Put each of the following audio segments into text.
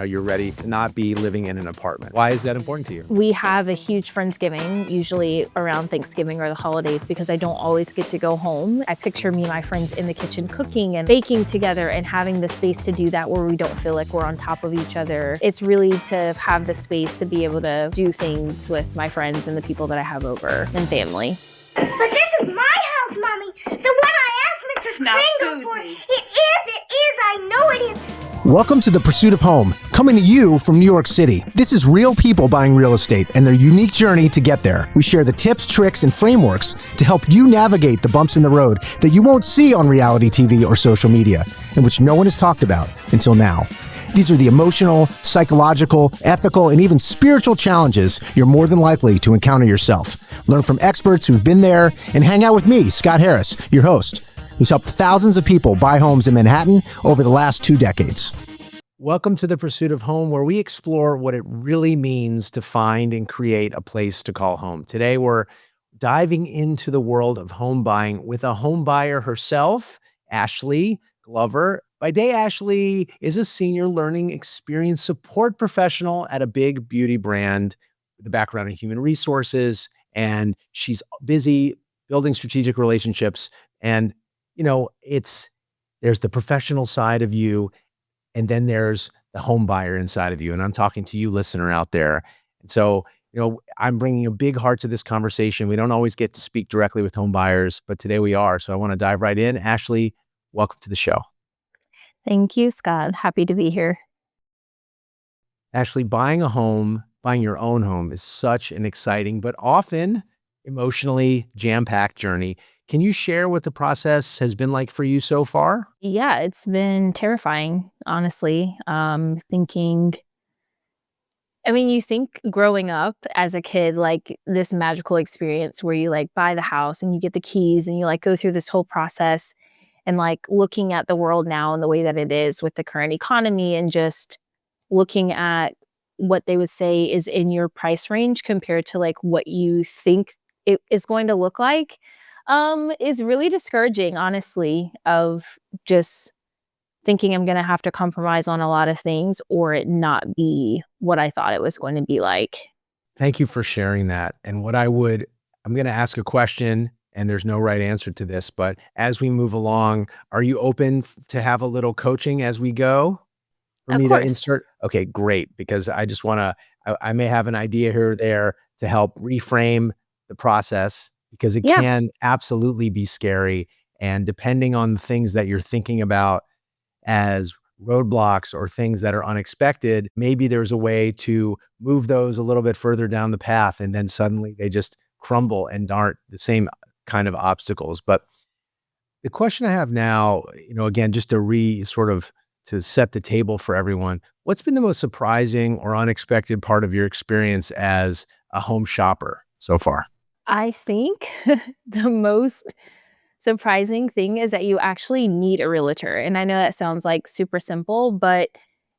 You're ready to not be living in an apartment. Why is that important to you? We have a huge Friendsgiving, usually around Thanksgiving or the holidays, because I don't always get to go home. I picture me and my friends in the kitchen cooking and baking together and having the space to do that where we don't feel like we're on top of each other. It's really to have the space to be able to do things with my friends and the people that I have over and family. But this is my house, Mommy. So what I asked Mr. Kringle for, it is, I know it is. Welcome to The Pursuit of Home, coming to you from New York City. This is real people buying real estate and their unique journey to get there. We share the tips, tricks, and frameworks to help you navigate the bumps in the road that you won't see on reality TV or social media, and which no one has talked about until now. These are the emotional, psychological, ethical, and even spiritual challenges you're more than likely to encounter yourself. Learn from experts who've been there and hang out with me, Scott Harris, your host, who's helped thousands of people buy homes in Manhattan over the last 2 decades. Welcome to The Pursuit of Home, where we explore what it really means to find and create a place to call home. Today, we're diving into the world of home buying with a home buyer herself, Ashley Glover. By day, Ashley is a senior learning experience support professional at a big beauty brand with a background in human resources, and she's busy building strategic relationships. And there's the professional side of you, and then there's the home buyer inside of you. And I'm talking to you, listener out there. And so, I'm bringing a big heart to this conversation. We don't always get to speak directly with home buyers, but today we are. So I want to dive right in. Ashley, welcome to the show. Thank you, Scott. Happy to be here. Ashley, buying your own home is such an exciting, but often emotionally jam-packed journey. Can you share what the process has been like for you so far? Yeah, it's been terrifying, honestly. You think growing up as a kid, like this magical experience where you like buy the house and you get the keys and you like go through this whole process, and like looking at the world now and the way that it is with the current economy and just looking at what they would say is in your price range compared to like what you think it is going to look like, is really discouraging, honestly, of just thinking I'm going to have to compromise on a lot of things or it not be what I thought it was going to be like. Thank you for sharing that. And I'm going to ask a question, and there's no right answer to this, but as we move along, are you open to have a little coaching as we go? For Of me course. to insert? Okay, great. Because I may have an idea here or there to help reframe the process, because it Yeah. can absolutely be scary. And depending on the things that you're thinking about as roadblocks or things that are unexpected, maybe there's a way to move those a little bit further down the path, and then suddenly they just crumble and aren't the same kind of obstacles. But the question I have now, again, just to set the table for everyone, what's been the most surprising or unexpected part of your experience as a home shopper so far? I think the most surprising thing is that you actually need a realtor. And I know that sounds like super simple, but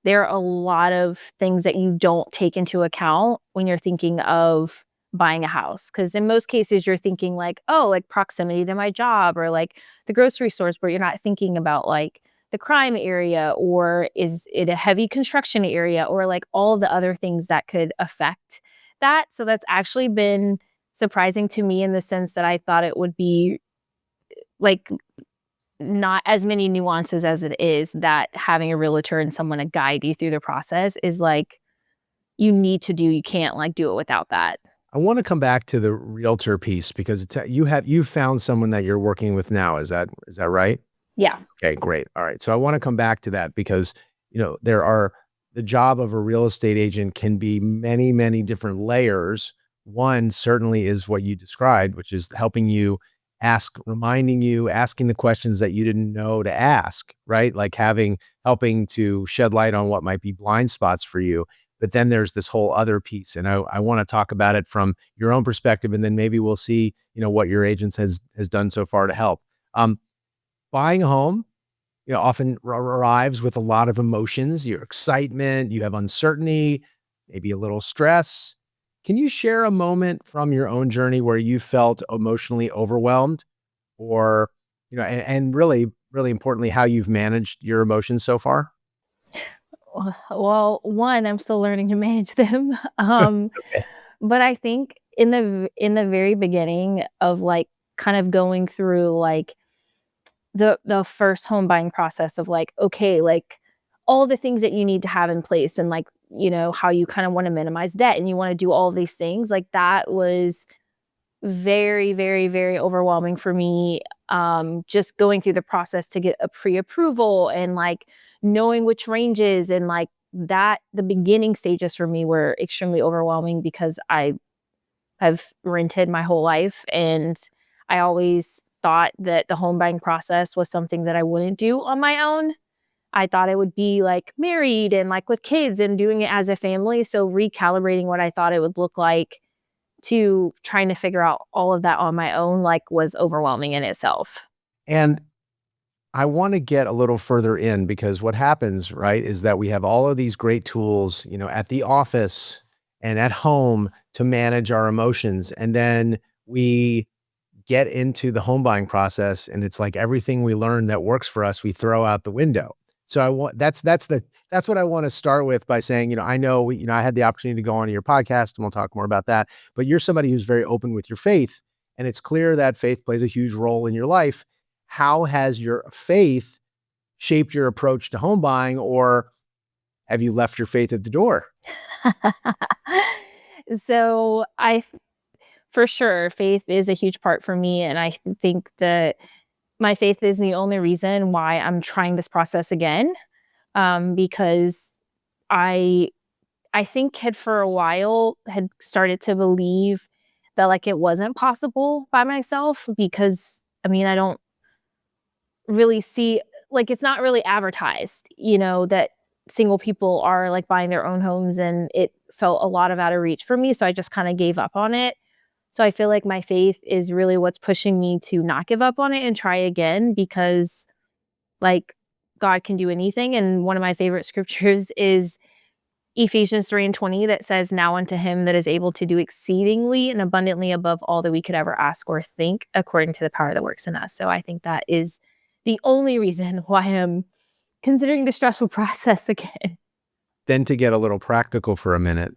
there are a lot of things that you don't take into account when you're thinking of buying a house. Because in most cases, you're thinking like, oh, like proximity to my job or like the grocery stores, but you're not thinking about like the crime area, or is it a heavy construction area, or like all of the other things that could affect that. So that's actually been surprising to me in the sense that I thought it would be like not as many nuances as it is, that having a realtor and someone to guide you through the process is like you can't like do it without that. I want to come back to the realtor piece, because you've found someone that you're working with now. Is that right? Yeah. Okay, great. All right. So I want to come back to that, because, the job of a real estate agent can be many, many different layers. One certainly is what you described, which is helping you asking the questions that you didn't know to ask, right? Like helping to shed light on what might be blind spots for you. But then there's this whole other piece. And I want to talk about it from your own perspective, and then maybe we'll see, what your agents has done so far to help. Buying a home, often arrives with a lot of emotions, your excitement, you have uncertainty, maybe a little stress. Can you share a moment from your own journey where you felt emotionally overwhelmed, or, and really, really importantly, how you've managed your emotions so far? Well, one, I'm still learning to manage them. Okay. But I think in the very beginning of, like, kind of going through, like, the first home buying process of, like, okay, like, all the things that you need to have in place and, like, how you kinda wanna minimize debt and you wanna do all these things, like, that was very, very, very overwhelming for me, just going through the process to get a pre-approval and, like, knowing which ranges and, like, the beginning stages for me were extremely overwhelming because I have rented my whole life, and I always thought that the home buying process was something that I wouldn't do on my own. I thought it would be, like, married and, like, with kids and doing it as a family, so recalibrating what I thought it would look like to trying to figure out all of that on my own, like, was overwhelming in itself. And I want to get a little further in because what happens, right, is that we have all of these great tools, at the office and at home to manage our emotions. And then we get into the home buying process and it's like everything we learned that works for us, we throw out the window. So that's what I want to start with by saying, I know I had the opportunity to go on your podcast and we'll talk more about that, but you're somebody who's very open with your faith and it's clear that faith plays a huge role in your life. How has your faith shaped your approach to home buying or have you left your faith at the door? So, for sure, faith is a huge part for me, and I think that my faith is the only reason why I'm trying this process again, because I I think had for a while had started to believe that, like, it wasn't possible by myself because, I mean, I don't really see, like, it's not really advertised, that single people are, like, buying their own homes, and it felt a lot of out of reach for me, so I just kinda gave up on it. So I feel like my faith is really what's pushing me to not give up on it and try again because, like, God can do anything, and one of my favorite scriptures is Ephesians 3:20 that says, "Now unto him that is able to do exceedingly and abundantly above all that we could ever ask or think, according to the power that works in us." So I think that is the only reason why I'm considering the stressful process again. Then to get a little practical for a minute,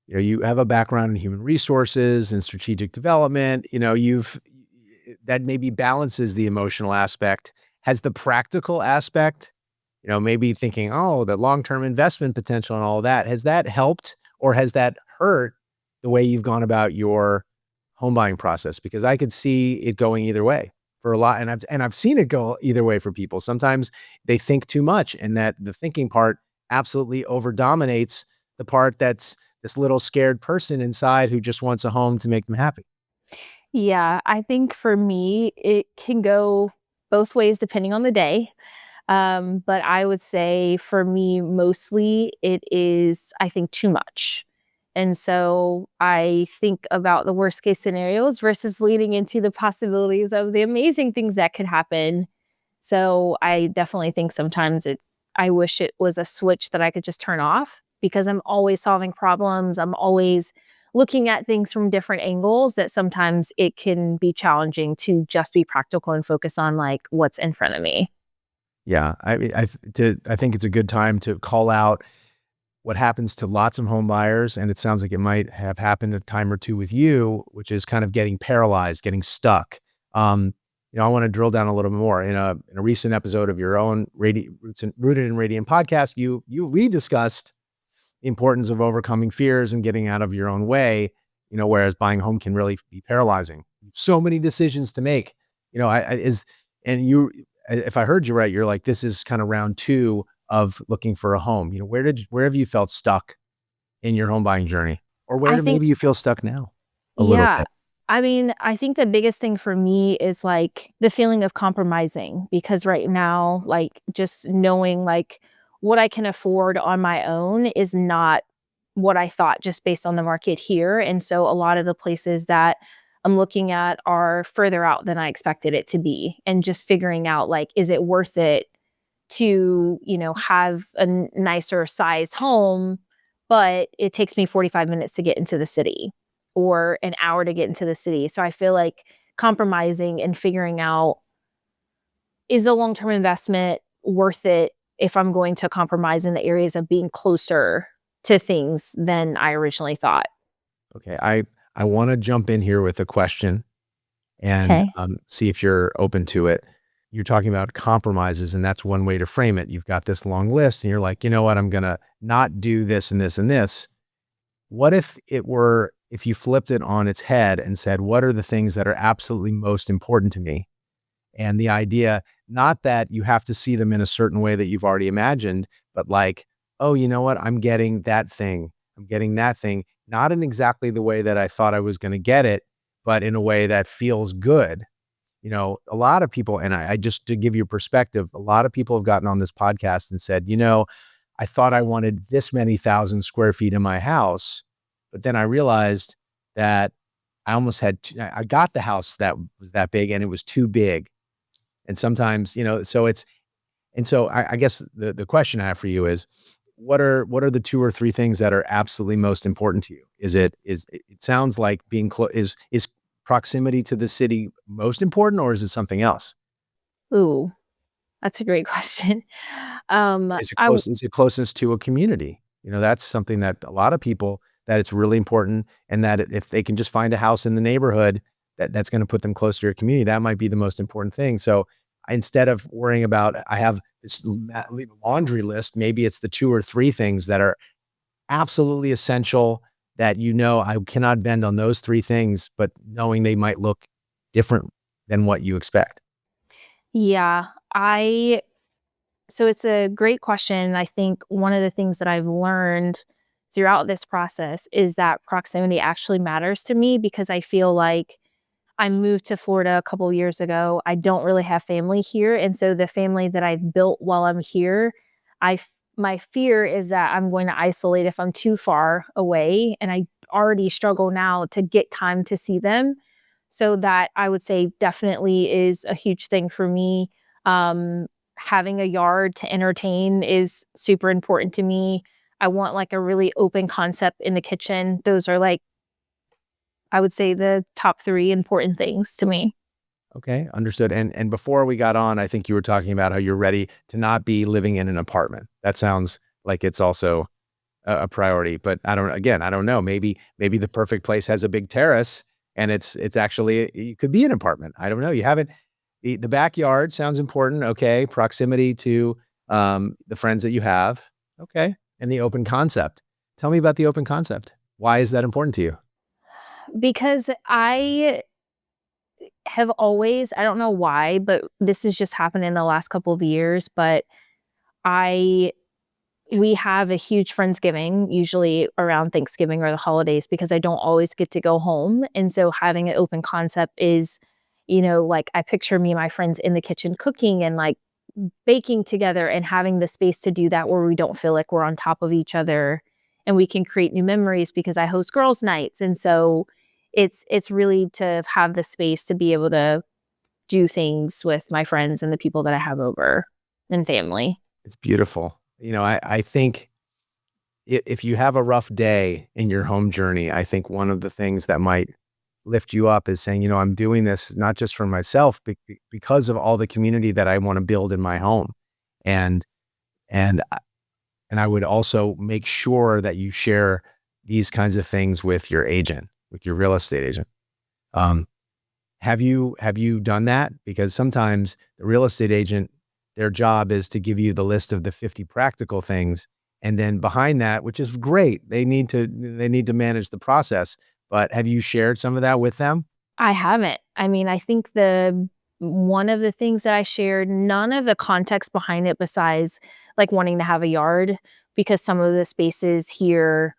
you have a background in human resources and strategic development, that maybe balances the emotional aspect. Has the practical aspect, maybe thinking, oh, the long-term investment potential and all that, has that helped or has that hurt the way you've gone about your home buying process? Because I could see it going either way for a lot. And I've seen it go either way for people. Sometimes they think too much and that the thinking part absolutely over dominates the part that's this little scared person inside who just wants a home to make them happy. Yeah, I think for me, it can go both ways depending on the day. But I would say for me, mostly it is, I think, too much. And so I think about the worst case scenarios versus leading into the possibilities of the amazing things that could happen. So I definitely think sometimes I wish it was a switch that I could just turn off because I'm always solving problems. I'm always looking at things from different angles that sometimes it can be challenging to just be practical and focus on like what's in front of me. Yeah, I mean, I think it's a good time to call out what happens to lots of home buyers, and it sounds like it might have happened a time or two with you, which is kind of getting paralyzed, getting stuck. I want to drill down a little bit more. In a recent episode of your own Rooted in Radiant podcast, we discussed the importance of overcoming fears and getting out of your own way. Whereas buying a home can really be paralyzing. So many decisions to make. I is and you. If I heard you right, you're like, this is kind of round two of looking for a home. Where have you felt stuck in your home buying journey? Or where I do think maybe you feel stuck now a little Yeah. bit? I mean, I think the biggest thing for me is like the feeling of compromising because right now, like just knowing like what I can afford on my own is not what I thought just based on the market here. And so a lot of the places that I'm looking at are further out than I expected it to be. And just figuring out like, is it worth it to, have a nicer sized home, but it takes me 45 minutes to get into the city or an hour to get into the city. So I feel like compromising and figuring out is a long-term investment worth it if I'm going to compromise in the areas of being closer to things than I originally thought. Okay. I want to jump in here with a question and Okay. see if you're open to it. You're talking about compromises, and that's one way to frame it. You've got this long list, and you're like, you know what? I'm going to not do this and this and this. What if you flipped it on its head and said, what are the things that are absolutely most important to me? And the idea, not that you have to see them in a certain way that you've already imagined, but like, oh, you know what? I'm getting that thing. I'm getting that thing, not in exactly the way that I thought I was going to get it, but in a way that feels good. A lot of people, and I just to give you perspective, a lot of people have gotten on this podcast and said, I thought I wanted this many thousand square feet in my house, but then I realized that I almost I got the house that was that big and it was too big. And sometimes, I guess the question I have for you is, what are the two or three things that are absolutely most important to you? It sounds like being close, is proximity to the city most important, or is it something else? Ooh, that's a great question. I Is it closeness to a community? That's something that a lot of people, that it's really important, and that if they can just find a house in the neighborhood that's going to put them close to your community, that might be the most important thing. So instead of worrying about, I have this laundry list, maybe it's the two or three things that are absolutely essential, that I cannot bend on those three things, but knowing they might look different than what you expect. Yeah, I so it's a great question. I think one of the things that I've learned throughout this process is that proximity actually matters to me because I feel like I moved to Florida a couple years ago. I don't really have family here, and so the family that I've built while I'm here, my fear is that I'm going to isolate if I'm too far away, and I already struggle now to get time to see them. So that I would say definitely is a huge thing for me. Um, Having a yard to entertain is super important to me. I want like a really open concept in the kitchen. Those are like, I would say, the top 3 important things to me. Okay, understood. And before we got on, I think you were talking about how you're ready to not be living in an apartment. That sounds like it's also a priority, but I don't know. Maybe the perfect place has a big terrace and it's actually, it could be an apartment. I don't know. You haven't, the backyard sounds important. Okay. Proximity to the friends that you have. Okay. And the open concept. Tell me about the open concept. Why is that important to you? Because I have always, I don't know why, but this has just happened in the last couple of years, but I we have a huge Friendsgiving, usually around Thanksgiving or the holidays, because I don't always get to go home. And so having an open concept is, like I picture me and my friends in the kitchen cooking and like baking together and having the space to do that where we don't feel like we're on top of each other and we can create new memories because I host girls' nights. And so it's really to have the space to be able to do things with my friends and the people that I have over and family. It's beautiful. I think if you have a rough day in your home journey, I think one of the things that might lift you up is saying, I'm doing this not just for myself, because of all the community that I want to build in my home. And, and, and I would also make sure that you share these kinds of things with your agent, with your real estate agent. Have you done that? Because sometimes the real estate agent, their job is to give you the list of the 50 practical things. And then behind that, which is great, they need to manage the process. But have you shared some of that with them? I haven't. I mean, I think the one of the things that I shared, none of the context behind it besides like wanting to have a yard, because some of the spaces here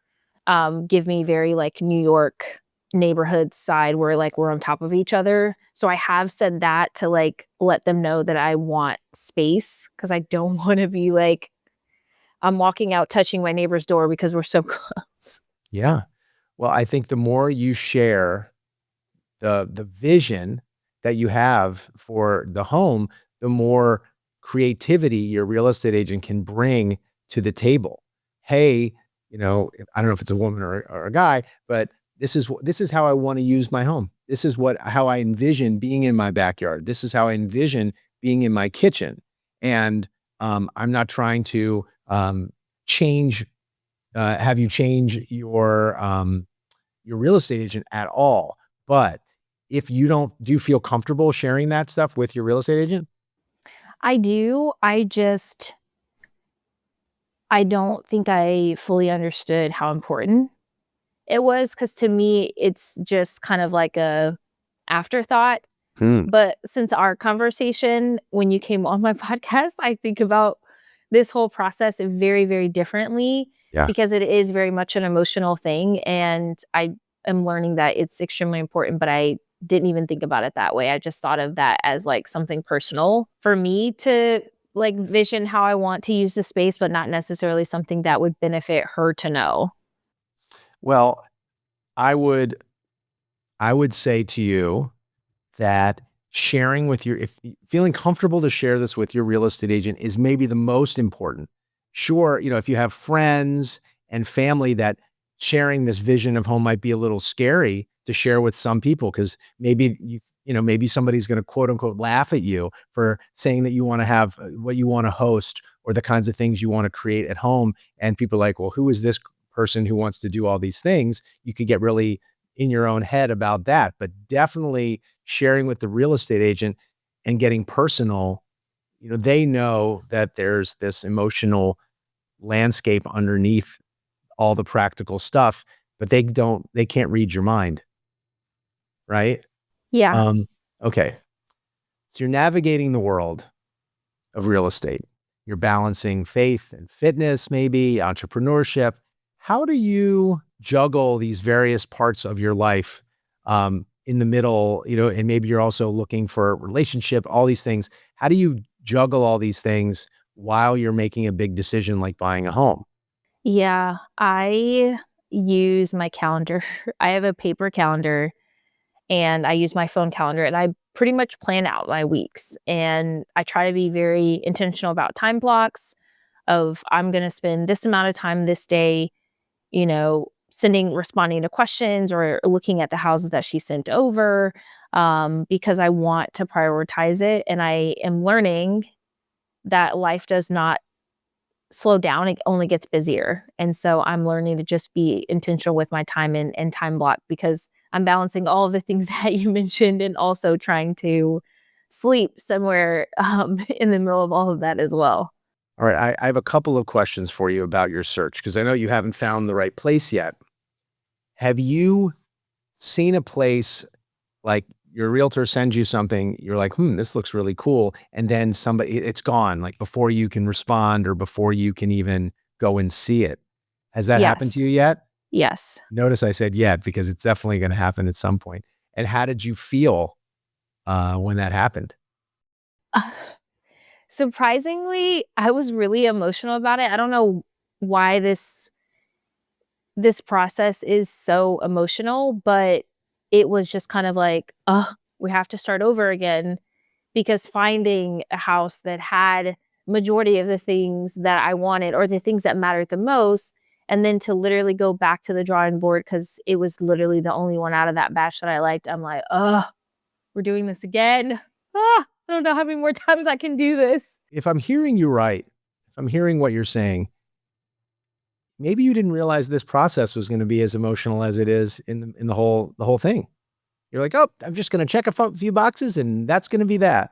give me very like New York neighborhood side where like we're on top of each other. So I have said that to like let them know that I want space because I don't want to be like I'm walking out touching my neighbor's door because we're so close. Yeah. Well, I think the more you share the vision that you have for the home, the more creativity your real estate agent can bring to the table. Hey, I don't know if it's a woman or a guy, but this is how I want to use my home. This is how I envision being in my backyard. This is how I envision being in my kitchen. And I'm not trying to change, have you change your real estate agent at all. But if you don't, do you feel comfortable sharing that stuff with your real estate agent? I do. I don't think I fully understood how important it was, because to me, it's just kind of like a afterthought. Hmm. But since our conversation, when you came on my podcast, I think about this whole process very, very differently, Yeah. because it is very much an emotional thing. And I am learning that it's extremely important, but I didn't even think about it that way. I just thought of that as like something personal for me to like vision how I want to use the space, but not necessarily something that would benefit her to know. Well, I would I would say to you that sharing with your if feeling comfortable to share this with your real estate agent is maybe the most important. Sure, if you have friends and family, that sharing this vision of home might be a little scary to share with some people, because maybe maybe somebody's going to quote unquote laugh at you for saying that you want to have what you want to host or the kinds of things you want to create at home, and people are like, well, who is this person who wants to do all these things? You could get really in your own head about that. But definitely sharing with the real estate agent and getting personal, they know that there's this emotional landscape underneath all the practical stuff, but they can't read your mind, right? Yeah. Um, okay. So you're navigating the world of real estate. You're balancing faith and fitness, maybe entrepreneurship. How do you juggle these various parts of your life in the middle, and maybe you're also looking for a relationship, all these things. How do you juggle all these things while you're making a big decision like buying a home? Yeah. I use my calendar. I have a paper calendar and I use my phone calendar, and I pretty much plan out my weeks. And I try to be very intentional about time blocks of I'm going to spend this amount of time this day, responding to questions or looking at the houses that she sent over, because I want to prioritize it. And I am learning that life does not slow down, it only gets busier. And so I'm learning to just be intentional with my time and time block, because I'm balancing all of the things that you mentioned and also trying to sleep somewhere in the middle of all of that as well. All right. I have a couple of questions for you about your search, because I know you haven't found the right place yet. Have you seen a place like your realtor sends you something, you're like, this looks really cool. And then it's gone, like before you can respond or before you can even go and see it. Has that happened to Yes. you yet? Yes. Notice I said yet, because it's definitely going to happen at some point. And how did you feel when that happened? Surprisingly, I was really emotional about it. I don't know why this process is so emotional, but it was just kind of like, oh, we have to start over again, because finding a house that had majority of the things that I wanted or the things that mattered the most, and then to literally go back to the drawing board because it was literally the only one out of that batch that I liked. I'm like, oh, we're doing this again. I don't know how many more times I can do this. If I'm hearing you right, if I'm hearing what you're saying, maybe you didn't realize this process was going to be as emotional as it is in the whole thing. You're like, oh, I'm just going to check a few boxes, and that's going to be that.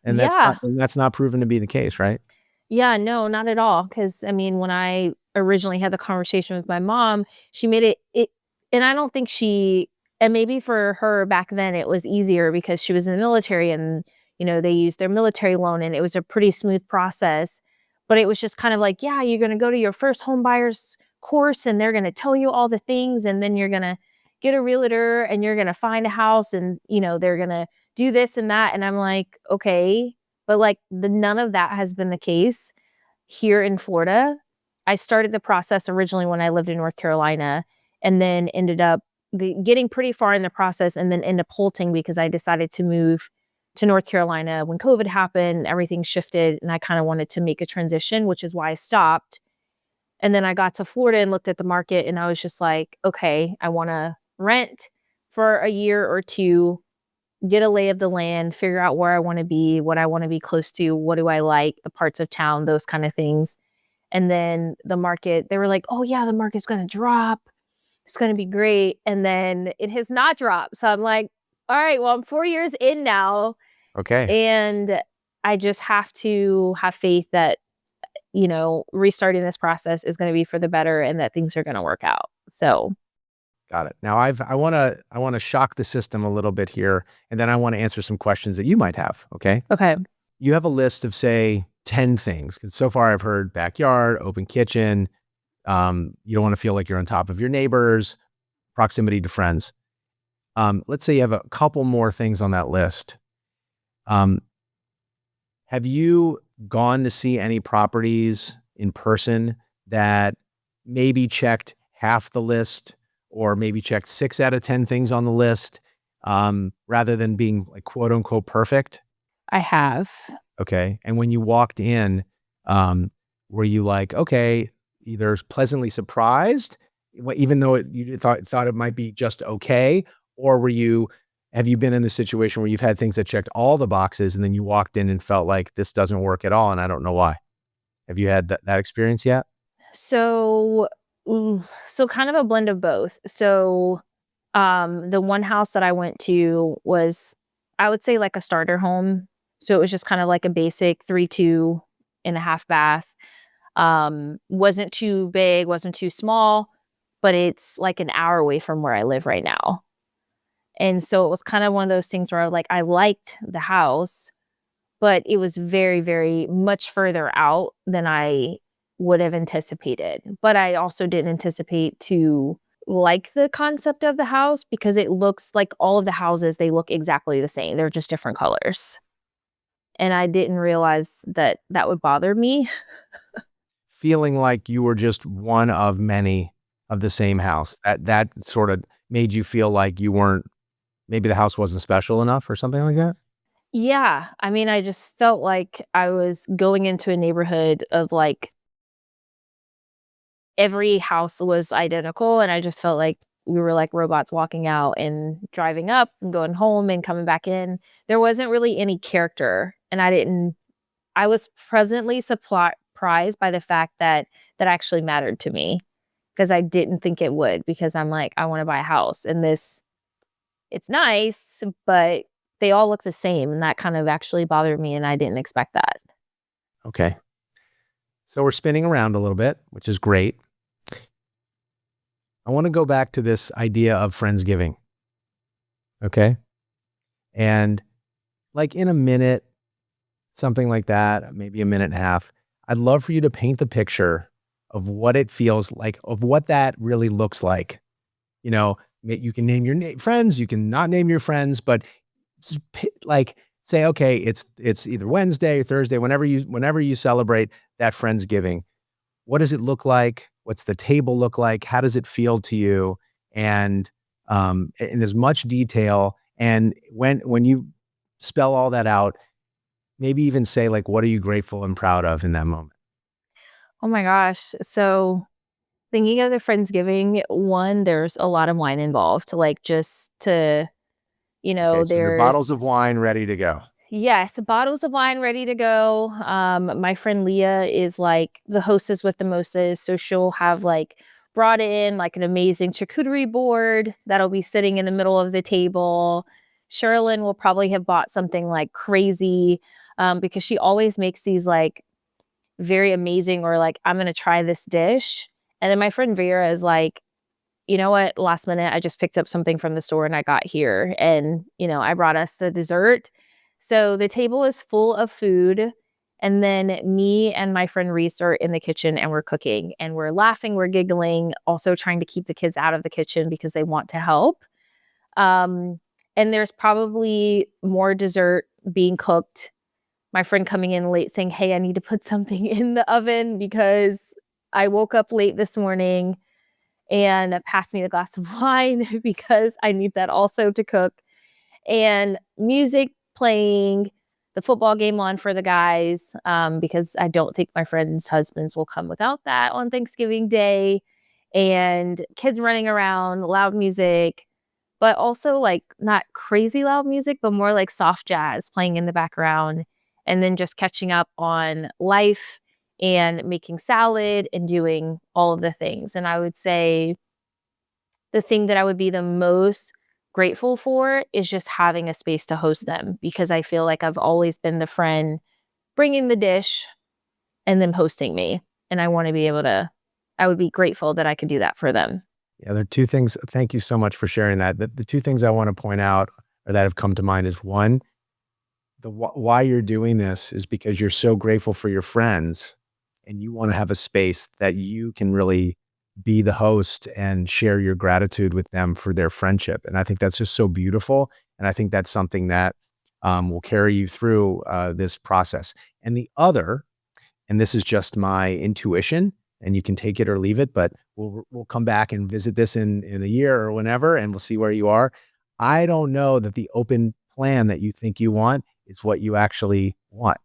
And Yeah. that's not proven to be the case, right? Yeah, no, not at all. Because I mean, when I originally had the conversation with my mom, she made it and I don't think she and maybe for her back then, it was easier because she was in the military and, they used their military loan and it was a pretty smooth process. But it was just kind of like, yeah, you're gonna go to your first home buyers course and they're gonna tell you all the things, and then you're gonna get a realtor and you're gonna find a house, and, they're gonna do this and that. And I'm like, okay, but, like, the none of that has been the case here in Florida. I started the process originally when I lived in North Carolina, and then ended up getting pretty far in the process, and then end up halting because I decided to move to North Carolina when COVID happened, everything shifted, and I kinda wanted to make a transition, which is why I stopped. And then I got to Florida and looked at the market, and I was just like, "Okay, I wanna rent for a year or 2, get a lay of the land, figure out where I want to be, what I want to be close to, what do I like, the parts of town, those kind of things. And then the market, they were like, oh yeah, the market's going to drop. It's going to be great. And then it has not dropped. So I'm like, all right, well, I'm 4 years in now. Okay. And I just have to have faith that, restarting this process is going to be for the better and that things are going to work out. So Got it. Now I want to shock the system a little bit here, and then I want to answer some questions that you might have. Okay. okay. You have a list of say 10 things. 'Cause so far I've heard backyard, open kitchen. You don't want to feel like you're on top of your neighbors, proximity to friends. Let's say you have a couple more things on that list. Um, have you gone to see any properties in person that maybe checked half the list or maybe checked 6 out of 10 things on the list, rather than being like quote unquote perfect? I have. Okay. And when you walked in, were you like, okay, either pleasantly surprised, even though you thought it might be just okay, or have you been in the situation where you've had things that checked all the boxes and then you walked in and felt like this doesn't work at all and I don't know why? Have you had that experience yet? So, so kind of a blend of both. So, the one house that I went to was, I would say, like a starter home. So it was just kind of like a basic 3, 2 and a half bath. Wasn't too big, wasn't too small, but it's like an hour away from where I live right now. And so it was kind of one of those things where I liked the house, but it was very, very much further out than I would have anticipated. But I also didn't anticipate to like the concept of the house because it looks like all of the houses, they look exactly the same. They're just different colors. And I didn't realize that that would bother me. Feeling like you were just one of many of the same house. That sort of made you feel like you weren't, maybe the house wasn't special enough or something like that? Yeah. I mean, I just felt like I was going into a neighborhood of like every house was identical. And I just felt like we were like robots walking out and driving up and going home and coming back in. There wasn't really any character. And I was pleasantly surprised by the fact that that actually mattered to me because I didn't think it would because I'm like, I want to buy a house. And it's nice, but they all look the same. And that kind of actually bothered me. And I didn't expect that. Okay. So we're spinning around a little bit, which is great. I want to go back to this idea of Friendsgiving. Okay. And like in a minute, something like that, maybe a minute and a half, I'd love for you to paint the picture of what it feels like, of what that really looks like. You can name your friends, you can not name your friends, but like say, okay, it's either Wednesday or Thursday, whenever you celebrate that Friendsgiving. What does it look like? What's the table look like? How does it feel to you? And in as much detail. And when you spell all that out, maybe even say like, what are you grateful and proud of in that moment? Oh my gosh. So thinking of the Friendsgiving one, there's a lot of wine involved. Like just to, Okay, so your bottles there's of wine ready to go. yes, bottles of wine ready to go. My friend Leah is like the hostess with the mostest, so she'll have like brought in like an amazing charcuterie board that'll be sitting in the middle of the table. Sherilyn will probably have bought something like crazy because she always makes these like very amazing or like I'm gonna try this dish. And then my friend Vera is like, you know what? Last minute, I just picked up something from the store and I got here. And, I brought us the dessert. So the table is full of food. And then me and my friend Reese are in the kitchen and we're cooking and we're laughing, we're giggling, also trying to keep the kids out of the kitchen because they want to help. Um, and there's probably more dessert being cooked. My friend coming in late saying, hey, I need to put something in the oven because I woke up late this morning and passed me a glass of wine because I need that also to cook. And music playing, the football game on for the guys, because I don't think my friends' husbands will come without that on Thanksgiving Day. And kids running around, loud music, but also like not crazy loud music, but more like soft jazz playing in the background, and then just catching up on life and making salad and doing all of the things. And I would say the thing that I would be the most grateful for is just having a space to host them, because I feel like I've always been the friend bringing the dish and them hosting me. And I want to be able to, I would be grateful that I could do that for them. Yeah, there are two things. Thank you so much for sharing that. The two things I want to point out or that have come to mind is one, why you're doing this is because you're so grateful for your friends and you want to have a space that you can really be the host and share your gratitude with them for their friendship. And I think that's just so beautiful. And I think that's something that will carry you through this process. And the other, and this is just my intuition, and you can take it or leave it, but we'll come back and visit this in a year or whenever, and we'll see where you are. I don't know that the open plan that you think you want is what you actually want.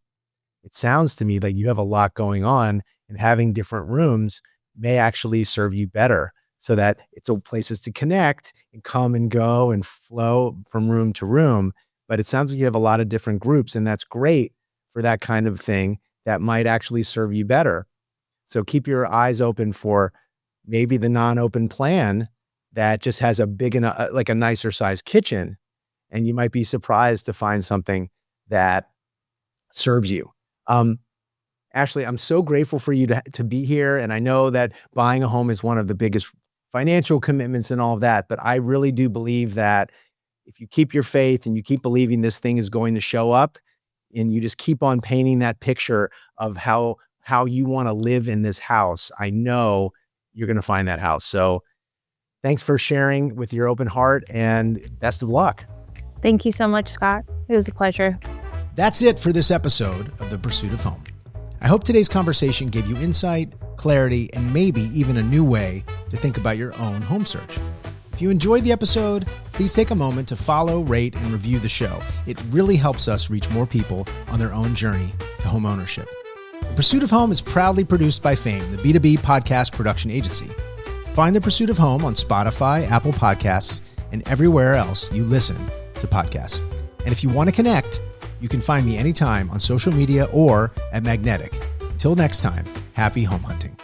It sounds to me like you have a lot going on, and having different rooms may actually serve you better, so that it's places to connect and come and go and flow from room to room. But it sounds like you have a lot of different groups, and that's great for that kind of thing that might actually serve you better. So keep your eyes open for maybe the non-open plan that just has a big and like a nicer size kitchen. And you might be surprised to find something that serves you. Ashley, I'm so grateful for you to be here. And I know that buying a home is one of the biggest financial commitments and all of that. But I really do believe that if you keep your faith and you keep believing this thing is going to show up, and you just keep on painting that picture of how you want to live in this house, I know you're going to find that house. So thanks for sharing with your open heart, and best of luck. Thank you so much, Scott. It was a pleasure. That's it for this episode of The Pursuit of Home. I hope today's conversation gave you insight, clarity, and maybe even a new way to think about your own home search. If you enjoyed the episode, please take a moment to follow, rate, and review the show. It really helps us reach more people on their own journey to home ownership. The Pursuit of Home is proudly produced by Fame, the B2B podcast production agency. Find The Pursuit of Home on Spotify, Apple Podcasts, and everywhere else you listen to podcasts. And if you want to connect, you can find me anytime on social media or at Magnetic. Until next time, happy home hunting.